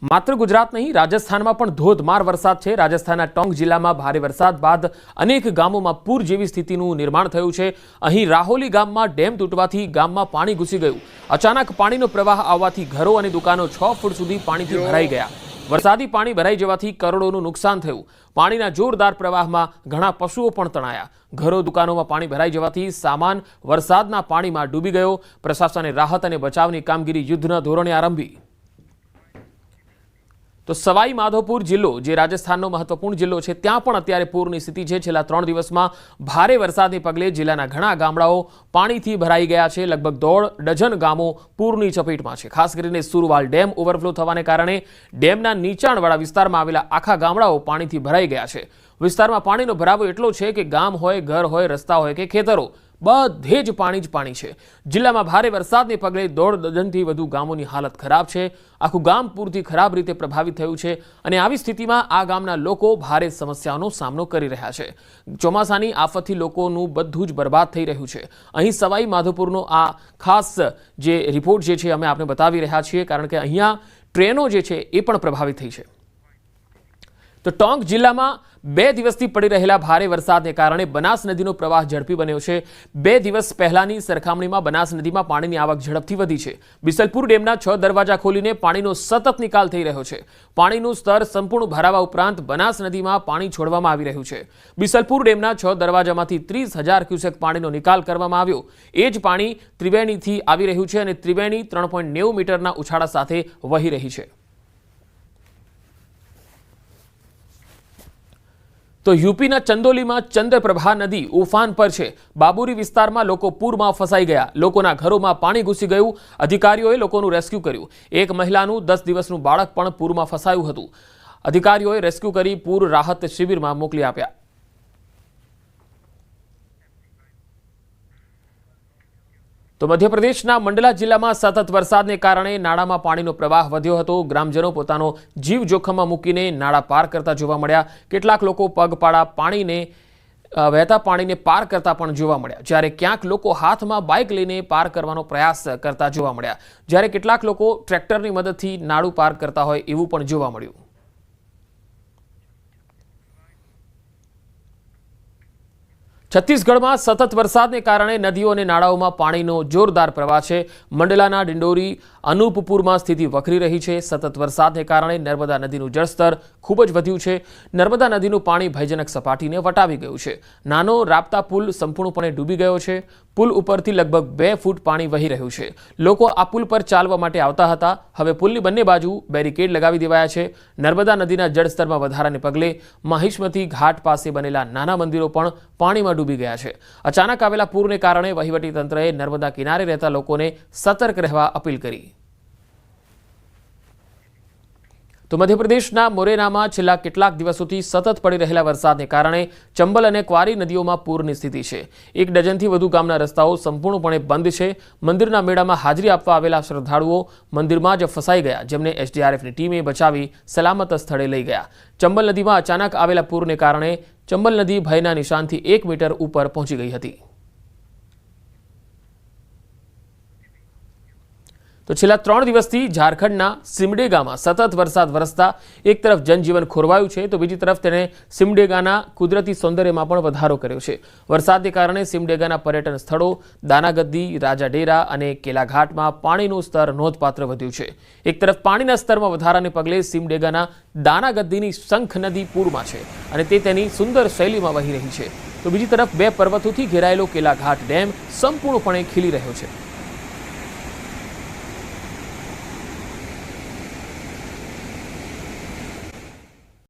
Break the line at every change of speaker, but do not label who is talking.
मात्र गुजरात नहीं राजस्थान में पण धोधमार वरसाद है। राजस्थान टोंक जिला में भारे वरसाद बाद अनेक गामों में पूर जेवी स्थितिनुं निर्माण थयुं छे। अहीं राहोली गाम में डेम तूटवाथी गाम में पाणी घुसी गयुं। अचानक पाणीनो प्रवाह आववाथी घरों अने दुकानों 6 फूट सुधी पाणीथी भराई गया। वरसादी पाणी भराई जवाथी करोड़ोनुं नुकसान थयुं। पाणीना जोरदार प्रवाह में घणा पशुओं पण तणाया। घरों दुकानों में पाणी भराई जवाथी सामान वरसादना पाणी में डूबी गयो। प्रशासने राहत अने बचावनी कामगीरी युद्धना धोरणे आरंभी। तो सवाई माधोपुर जिल्लो जे राजस्थाननो महत्वपूर्ण जिल्लो छे त्यां पण अत्यारे पूरनी स्थिति छे। छेल्ला 3 दिवसमां भारे वरसादने पगले जिल्लाना घणा गामडाओ पाणीथी भराई गया छे। लगभग 1.5 डजन गामो पूरनी चपेटमां छे। खास करीने सुरवाल डेम ओवरफ्लो थवाने कारणे डेमना नीचाणवाळा विસ્તારમાં आवेला आखा गामडाओ पाणीथी भराई गया छे। विસ્તારમાં पाणीनो भराવો એટલો છે કે ગામ હોય, ઘર હોય, રસ્તા હોય કે ખેતરો બધે જ પાણી છે। જિલ્લામાં ભારે વરસાદને પગલે 1.5 ડઝનથી વધુ ગામોની હાલત ખરાબ છે। આખું ગામ પૂરથી ખરાબ રીતે પ્રભાવિત થયું છે અને આવી સ્થિતિમાં આ ગામના લોકો ભારે સમસ્યાઓનો સામનો કરી રહ્યા છે। ચોમાસાની આફતથી લોકોનું બધું જ બરબાદ થઈ રહ્યું છે। અહીં સવાઈ માધોપુરનો આ ખાસ જે રિપોર્ટ જે છે અમે આપને બતાવી રહ્યા છીએ, કારણ કે અહીંયા ટ્રેનો જે છે એ પણ પ્રભાવિત થઈ છે। तो टोंक जिल्ला में 2 दिवसथी पड़ी रहेला भारे वरसादने कारणे बनास नदीनो प्रवाह झड़पी बन्यो छे। 2 दिवस पहेलानी सरखामणीमां बनास नदीमां पाणीनी आवक झड़पथी वधी छे। बिसलपुर डेमना 6 दरवाजा खोलीने पाणीनो सतत निकाल थई रह्यो छे। पाणीनुं स्तर संपूर्ण भरावा उपरांत बनास नदीमां पाणी छोडवामां आवी रह्युं छे। बिसलपुर डेमना 6 दरवाजामांथी 30,000 क्यूसेक पाणीनो निकाल करवामां आव्यो। ए ज पाणी त्रिवेणीथी आवी रह्युं छे अने त्रिवेणी 3.90 मीटरना उछाळा साथे वही रही छे। तो यूपीना चंदोली में चंद्रप्रभा नदी उफान पर है। बाबुरी विस्तार में लोग पूर में फसाई गया। लोकोना घरों में पाणी घुसी गयुं। अधिकारीओए लोकोनुं रेस्क्यू कर्युं। एक महिलानुं 10 दिवसनुं बाळक पण पूर में फसायुं हतुं। अधिकारीओए रेस्क्यू करी पूर राहत शिबिर में मोकली आप्या। तो मध्यप्रदेशना मंडला जिल्ला में सतत वरसादने कारणे नाळामां पाणीनो प्रवाह वध्यो हतो। ग्रामजनो पोतानो जीव जोखममां मूकीने नाळा पार करता जोवा मळ्या। केटलाक लोको पगपाळा पाणीने वहेता पाणीने पार करता पण जोवा मळ्या, ज्यारे क्यांक लोको हाथमां बाइक लईने पार करवानो प्रयास करता जोवा मळ्या, ज्यारे केटलाक लोको ट्रेक्टरनी मददथी नाळुं पार करता होय एवुं पण जोवा मळ्युं। छत्तीसगढ़ में सतत वरसादने कारणे नदीओ अने नाळाओमां पाणीनो जोरदार प्रवाह है। मंडलाना डिंडोरी अनूपपुर में स्थिति वकरी रही है। सतत वरसादने कारणे नर्मदा नदीनुं जलस्तर खूब ज वध्युं छे। नर्मदा नदीनुं पाणी भयजनक सपाटीने वटावी गयुं छे। नानो राप्ता पुल संपूर्णपणे डूबी गयो छे। पुल उपरथी लगभग 2 फूट पाणी वही रह्युं छे। लोको आ पुल पर चालवा माटे आवता हता। हवे पुलनी बंने बाजू बेरिकेड लगावी देवाया छे। नर्मदा नदीना जळस्तरमां વધારાને पगले माहिष्मती घाट पासे बनेला नाना मंदिरो पण पाणीमां डूबी गया है। अचानक आवेला पूरने कारणे वहीवटी तंत्रए नर्मदा किनारे रहता लोकोने सतर्क रहवा अपील करी। तो मध्यप्रदेशना मोरेनामां छेल्ला केटलाक दिवसोथी सतत पड़ी रहेला वरसादने कारणे चंबल अने क्वारी नदीओमां पूरनी स्थिति छे। 1 डजनथी वधु गामना रસ્તાઓ संपूर्णपणे बंध छे। मंदिરના મેળામાં हाजरी आपवा आवेला श्रद्धाळुओ मंदिरमां ज फसाई गया, जेमने एसडीआरएफनी टीमे बचावी सलामत स्थळे लई गया। चंबल नदीमां अचानक आवेला पूरने कारणे चंबल नदी भयना निशानथी 1 मीटर ऊपर पहोंची गई हती। तो छेल्ला 3 दिवसथी झारखंडना सिमडेगामां सतत वरसाद वरसता एक तरफ जनजीवन खोरवायुं छे, तो बीजी तरफ तेणे सिमडेगाना कुदरती सौंदर्यमां पण वधारो कर्यो छे। वरसादने कारणे सिमडेगाना पर्यटन स्थळो दानागद्दी, राजाडेरा अने केलाघाटमां पाणीनुं स्तर नोंधपात्र वध्युं छे। एक तरफ पाणीना स्तरमां વધારાને पगले सिमडेगाना दानागद्दीनी शंख नदी पूरमां छे अने ते तेनी सुंदर शैलीमां वही रही छे। तो बीजी तरफ 2 पर्वतोथी घेरायेलो केलाघाट डेम संपूर्णपणे खीली रह्यो छे।